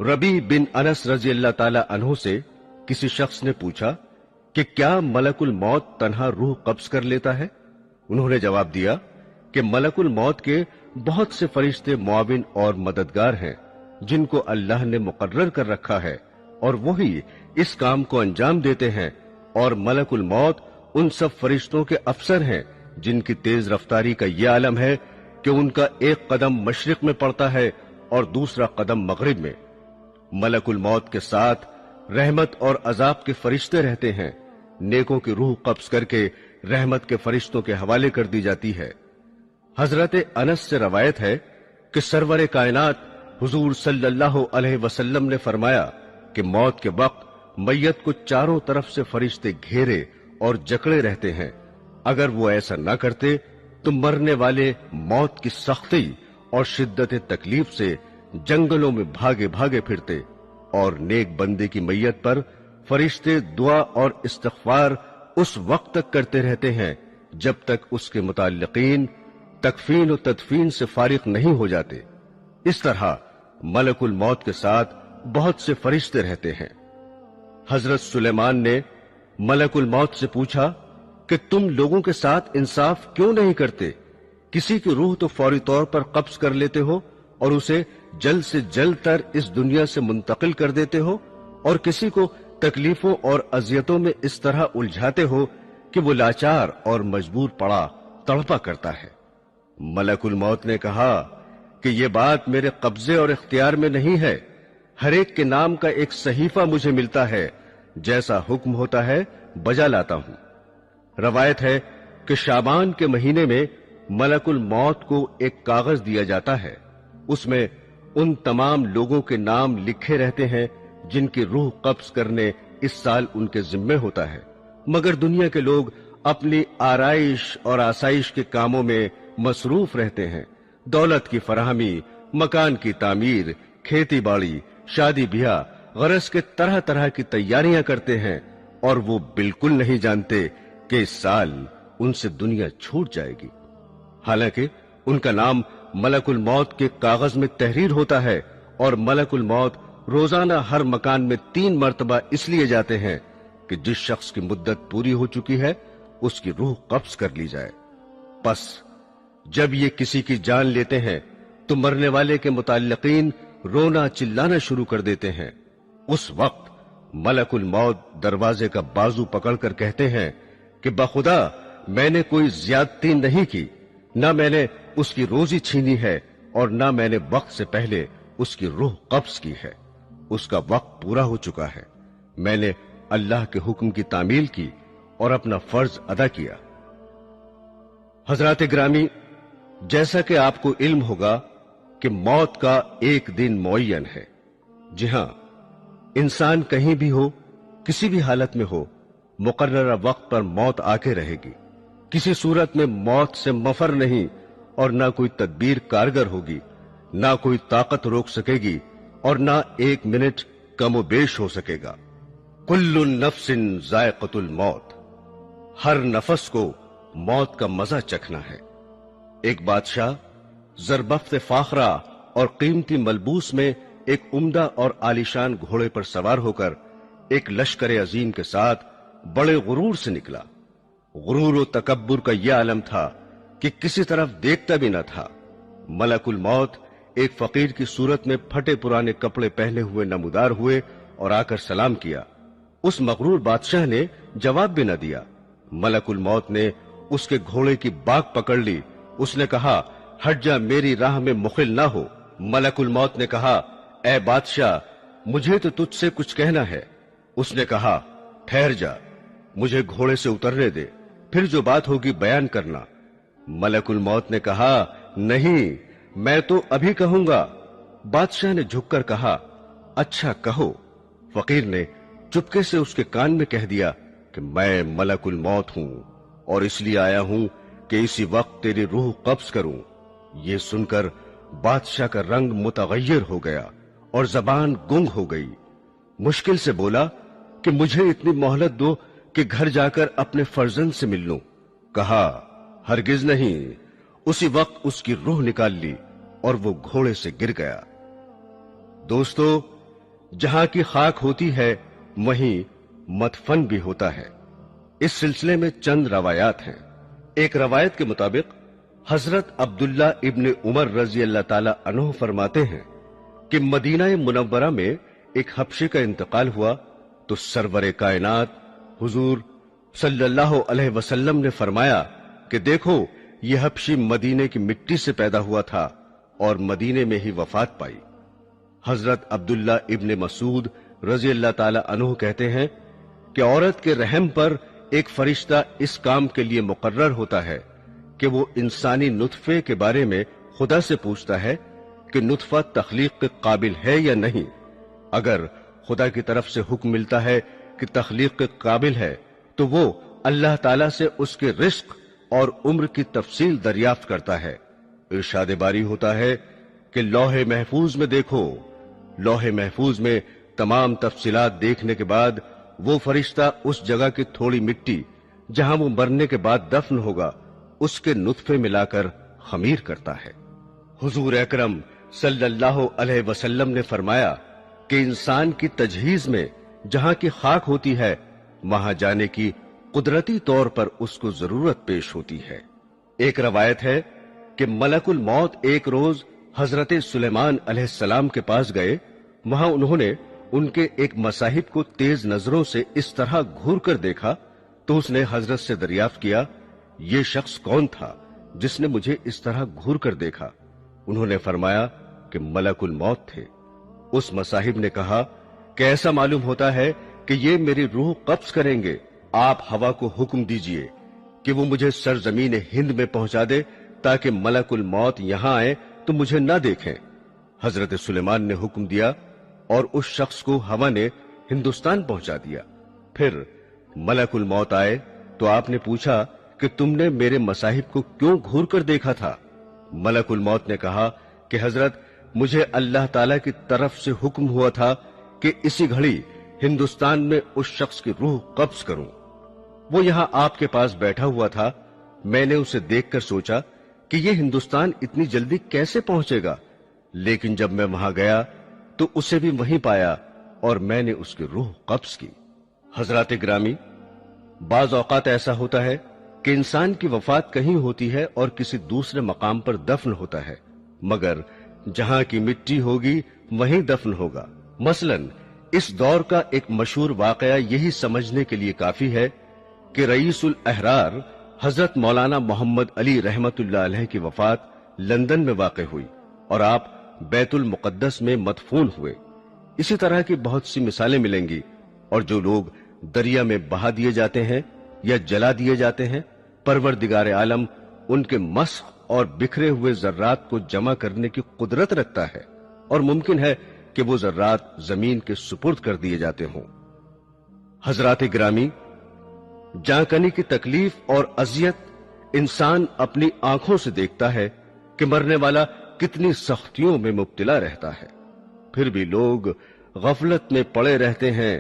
रबी बिन अनस रजी अल्लाह ताला अन्हु से किसी शख्स ने पूछा कि क्या मलकुल मौत तन्हा रूह कब्ज कर लेता है? उन्होंने जवाब दिया कि मलकुल मौत के बहुत से फरिश्ते मुआविन और मददगार हैं जिनको अल्लाह ने मुकर्रर कर रखा है और वही इस काम को अंजाम देते हैं, और मलकुल मौत उन सब फरिश्तों के अफसर हैं जिनकी तेज रफ्तारी का यह आलम है कि उनका एक कदम मशरिक में पड़ता है और दूसरा कदम मगरिब में। मलकुल मौत के साथ रहमत और अजाब के फरिश्ते रहते हैं। नेकों की रूह कब्ज करके रहमत के फरिश्तों के हवाले कर दी जाती है। हजरत अनस से रवायत है कि सरवर कायनात हुजूर सल्लल्लाहु अलैहि वसल्लम ने फरमाया कि मौत के वक्त मैयत को चारों तरफ से फरिश्ते घेरे और जकड़े रहते हैं। अगर वो ऐसा न करते तो मरने वाले मौत की सख्ती और शिद्दत तकलीफ से जंगलों में भागे भागे फिरते, और नेक बंदे की मैयत पर फरिश्ते दुआ और इस्तिग़फ़ार उस वक्त तक करते रहते हैं जब तक उसके मुताल्लिकीन तकफीन और तदफीन से फारिग नहीं हो जाते। इस तरह मलकुल मौत के साथ बहुत से फरिश्ते रहते हैं। हजरत सुलेमान ने मलकुल मौत से पूछा कि तुम लोगों के साथ इंसाफ क्यों नहीं करते? किसी की रूह तो फौरी तौर पर कब्ज कर लेते हो और उसे जल्द से जल्द तर इस दुनिया से मुंतकिल कर देते हो, और किसी को तकलीफों और अजियतों में इस तरह उलझाते हो कि वो लाचार और मजबूर पड़ा तड़पा करता है। मलकुल मौत ने कहा कि ये बात मेरे कब्जे और इख्तियार में नहीं है। हर एक के नाम का एक सहीफा मुझे मिलता है, जैसा हुक्म होता है बजा लाता हूं। रवायत है कि शाबान के महीने में मलकुल मौत को एक कागज दिया जाता है। उसमें उन तमाम लोगों के नाम लिखे रहते हैं जिनकी रूह कब्ज करने इस साल उनके जिम्मे होता है, मगर दुनिया के लोग अपनी आराइश और आसाइश के कामों में मसरूफ रहते हैं। दौलत की फराहमी, मकान की तामीर, खेती बाड़ी, शादी ब्याह, गरज के तरह तरह की तैयारियां करते हैं, और वो बिल्कुल नहीं जानते कि इस साल उनसे दुनिया छूट जाएगी। हालांकि उनका नाम मलकुल मौत के कागज में तहरीर होता है, और मलकुल मौत रोजाना हर मकान में 3 मरतबा इसलिए जाते हैं कि जिस शख्स की मुद्दत पूरी हो चुकी है उसकी रूह कब्ज कर ली जाए। बस जब ये किसी की जान लेते हैं तो मरने वाले के मुताल्लिकीन रोना चिल्लाना शुरू कर देते हैं। उस वक्त मलकुल मौत दरवाजे का बाजू पकड़कर कहते हैं कि बखुदा मैंने कोई ज्यादती नहीं की, ना मैंने उसकी रोजी छीनी है और ना मैंने वक्त से पहले उसकी रूह कब्ज की है। उसका वक्त पूरा हो चुका है। मैंने अल्लाह के हुक्म की तामील की और अपना फर्ज अदा किया। हजरात ग्रामी, जैसा कि आपको इल्म होगा कि मौत का एक दिन मुअय्यन है। जी हां, इंसान कहीं भी हो, किसी भी हालत में हो, मुकर्ररा वक्त पर मौत आके रहेगी। किसी सूरत में मौत से मफर नहीं, और ना कोई तदबीर कारगर होगी, ना कोई ताकत रोक सकेगी, और ना 1 मिनट कमोबेश हो सकेगा। कुल्लु नफ्सिन जायक़तुल मौत, हर नफस को मौत का मजा चखना है। एक बादशाह ज़रबफ्त फाखरा और कीमती मलबूस में एक उम्दा और आलीशान घोड़े पर सवार होकर एक लश्कर अजीम के साथ बड़े गुरूर से निकला। गुरूर और तकब्बुर का यह आलम था कि किसी तरफ देखता भी न था। मलकुल मौत एक फकीर की सूरत में फटे पुराने कपड़े पहने हुए नमूदार हुए और आकर सलाम किया। उस मगरूर बादशाह ने जवाब भी न दिया। मलकुल मौत ने उसके घोड़े की बाग पकड़ ली। उसने कहा, हट जा, मेरी राह में मुखिल ना हो। मलकुल मौत ने कहा, ऐ बादशाह, मुझे तो तुझसे कुछ कहना है। उसने कहा, ठहर जा, मुझे घोड़े से उतरने दे, फिर जो बात होगी बयान करना। मलकुल मौत ने कहा, नहीं, मैं तो अभी कहूंगा। बादशाह ने झुककर कहा, अच्छा कहो। फकीर ने चुपके से उसके कान में कह दिया कि मैं मलकुल मौत हूं और इसलिए आया हूं कि इसी वक्त तेरी रूह कब्ज करूं। ये सुनकर बादशाह का रंग मुतगय्यर हो गया और जबान गुंग हो गई। मुश्किल से बोला कि मुझे इतनी मोहलत दो कि घर जाकर अपने फर्जंद से मिल लूं। कहा, हरगिज नहीं। उसी वक्त उसकी रूह निकाल ली और वो घोड़े से गिर गया। दोस्तों, जहां की खाक होती है वहीं मदफन भी होता है। इस सिलसिले में चंद रवायात हैं। एक रवायत के मुताबिक हजरत अब्दुल्ला इब्ने उमर रजी अल्लाह ताला अन्हु फरमाते हैं कि मदीना मुनव्वरा में एक हबशी का इंतकाल हुआ तो सरवरे कायनात हुजूर सल्लल्लाहु अलैहि वसल्लम ने फरमाया कि देखो, यह हबशी मदीने की मिट्टी से पैदा हुआ था और मदीने में ही वफात पाई। हजरत अब्दुल्ला इब्ने मसूद रजी अल्लाह ताला अन्हु कहते हैं कि औरत के रहम पर एक फरिश्ता इस काम के लिए मुकर्रर होता है कि वो इंसानी नुतफे के बारे में खुदा से पूछता है कि नुतफा तख्लीक के काबिल है या नहीं। अगर खुदा की तरफ से हुक्म मिलता है कि तख्लीक के काबिल है तो वो अल्लाह ताला से उसके रिस्क और उम्र की तफसील दरियाफ्त करता है। इरशाद बारी होता है कि लौहे महफूज में देखो। लौहे महफूज में तमाम तफसीलात देखने के बाद वो फरिश्ता उस जगह की थोड़ी मिट्टी जहां वो मरने के बाद दफन होगा उसके नुतफे मिलाकर खमीर करता है। हुजूर अकरम सल्लल्लाहु अलैहि वसल्लम ने फरमाया कि इंसान की तजहीज में जहां की खाक होती है वहां जाने की कुदरती तौर पर उसको जरूरत पेश होती है। एक रवायत है कि मलकुल मौत एक रोज हजरत सुलेमान अलैहिस्सलाम के पास गए। वहां उन्होंने उनके एक मसाहिब को तेज नजरों से इस तरह घूर कर देखा तो उसने हजरत से दरियाफ्त किया, ये शख्स कौन था जिसने मुझे इस तरह घूर कर देखा? उन्होंने फरमाया कि मलकुल मौत थे। उस मसाहिब ने कहा कि ऐसा मालूम होता है कि ये मेरी रूह कब्ज करेंगे। आप हवा को हुक्म दीजिए कि वो मुझे सरजमीन हिंद में पहुंचा दे ताकि मलकुल मौत यहां आए तो मुझे न देखें। हजरत सुलेमान ने हुक्म दिया और उस शख्स को हवा ने हिंदुस्तान पहुंचा दिया। फिर मलकुल मौत आए तो आपने पूछा कि तुमने मेरे मसाहिब को क्यों घूर कर देखा था? मलकुल मौत ने कहा कि हजरत, मुझे अल्लाह ताला की तरफ से हुक्म हुआ था कि इसी घड़ी हिंदुस्तान में उस शख्स की रूह कब्ज करूं। वो यहां आपके बैठा बैठा हुआ था। मैंने उसे देखकर सोचा कि ये हिंदुस्तान इतनी जल्दी कैसे पहुंचेगा, लेकिन जब मैं वहां गया तो उसे भी वहीं पाया और मैंने उसकी रूह कब्ज की। हजरात ग्रामी, बाज औकात ऐसा होता है कि इंसान की वफात कहीं होती है और किसी दूसरे मकाम पर दफन होता है, मगर जहां की मिट्टी होगी वहीं दफन होगा। मसलन इस दौर का एक मशहूर वाकया यही समझने के लिए काफी है कि रईसुल अहरार हजरत मौलाना मोहम्मद अली रहमतुल्लाह अलैह की वफात लंदन में वाक़ हुई और आप बैतुल मुकद्दस में मदफून हुए। इसी तरह की बहुत सी मिसालें मिलेंगी। और जो लोग दरिया में बहा दिए जाते हैं या जला दिए जाते हैं, परवरदिगार आलम उनके मस्ख और बिखरे हुए जर्रात को जमा करने की कुदरत रखता है और मुमकिन है कि वो जर्रात जमीन के सुपुर्द कर दिए जाते हों। हजरात ग्रामी, जांकनी की तकलीफ और अजियत इंसान अपनी आंखों से देखता है कि मरने वाला कितनी सख्तियों में मुब्तला रहता है, फिर भी लोग गफलत में पड़े रहते हैं।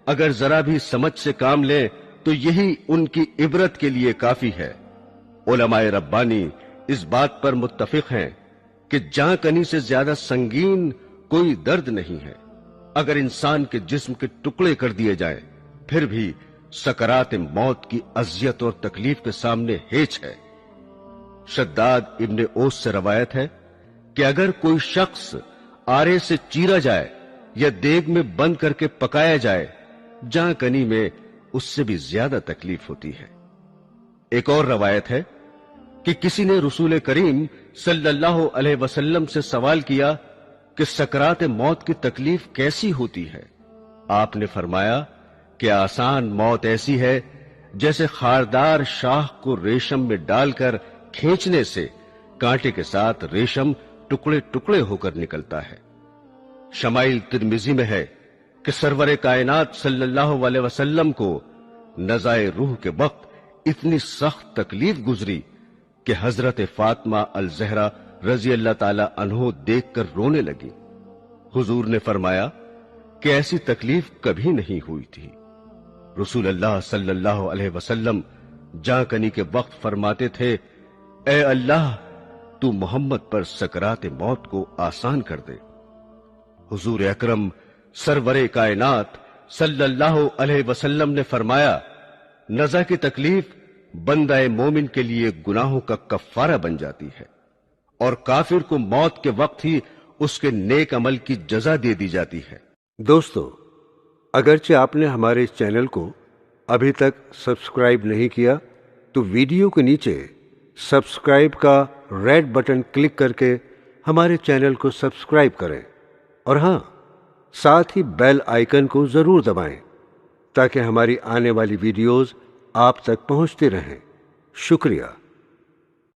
अगर जरा भी समझ से काम लें तो यही उनकी इबरत के लिए काफी है। उलमाए रब्बानी इस बात पर मुत्तफिक हैं कि जांकनी से ज्यादा संगीन कोई दर्द नहीं है। अगर इंसान के जिस्म के टुकड़े कर दिए जाएं, फिर भी सकरात मौत की अजियत और तकलीफ के सामने हेच है। शद्दाद इब्ने ओस से रवायत है कि अगर कोई शख्स आरे से चीरा जाए या देग में बंद करके पकाया जाए, जांकनी में उससे भी ज्यादा तकलीफ होती है। एक और रवायत है कि किसी ने रसूल करीम सल्लल्लाहु अलैहि वसल्लम से सवाल किया कि सकरात मौत की तकलीफ कैसी होती है। आपने फरमाया कि आसान मौत ऐसी है जैसे खारदार शाह को रेशम में डालकर खींचने से कांटे के साथ रेशम टुकड़े टुकड़े होकर निकलता है। शमाइल तिर्मिजी में है कि सरवरे कायनात सल्लल्लाहु अलैहि वसल्लम को नज़ाए रूह के वक्त इतनी सख्त तकलीफ गुजरी कि हजरत फातिमा अल ज़हरा रजी अल्लाह ताला अन्हो देखकर रोने लगी। हुजूर ने फरमाया कि ऐसी तकलीफ कभी नहीं हुई थी। रसूल अल्लाह सल्लल्लाहु अलैहि वसल्लम जांकनी के वक्त फरमाते थे, ए अल्लाह, तू मोहम्मद पर सकरात मौत को आसान कर दे। हुजूर अकरम सरवरे कायनात सल्लल्लाहु अलैहि वसल्लम ने फरमाया, नज़ा की तकलीफ बंदा मोमिन के लिए गुनाहों का कफ्फारा बन जाती है और काफिर को मौत के वक्त ही उसके नेक अमल की जजा दे दी जाती है। दोस्तों, अगरचे आपने हमारे इस चैनल को अभी तक सब्सक्राइब नहीं किया तो वीडियो के नीचे सब्सक्राइब का रेड बटन क्लिक करके हमारे चैनल को सब्सक्राइब करें और हाँ, साथ ही बेल आइकन को जरूर दबाएं ताकि हमारी आने वाली वीडियोस आप तक पहुंचती रहें। शुक्रिया।